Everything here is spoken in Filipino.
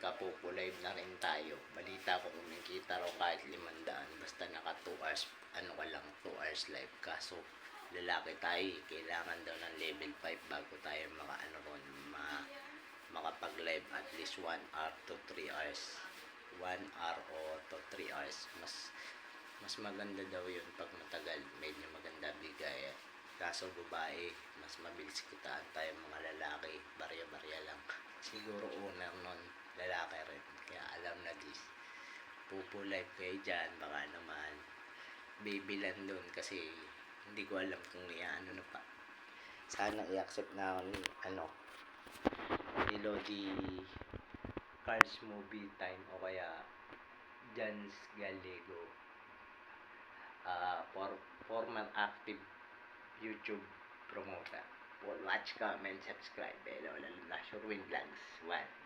magkapupo-live na rin tayo. Balita ko kumikita raw kahit 500 basta naka 2 hours, ano ka lang, 2 hours live. Kaso lalaki tayo, kailangan daw ng level 5 bago tayo makapag-live at least 1 hour to 3 hours. 1 hour o to 3 hours. Mas maganda daw yun pag matagal, medyo maganda bigay. Kaso babae, mas mabilis kitaan tayo mga lalaki, barya-barya lang. Siguro una nun, lalaki rin. Kaya alam na this. Pupo live kayo dyan, baka naman bibilan dun kasi hindi ko alam kung ano na pa. Sana i-accept na ako ni Lodi Cards Movie Time o kaya Jan's Gallego. Former active YouTube promoter. Watch, comment, subscribe. Hello, lalo na Sherwin Vlogs 1.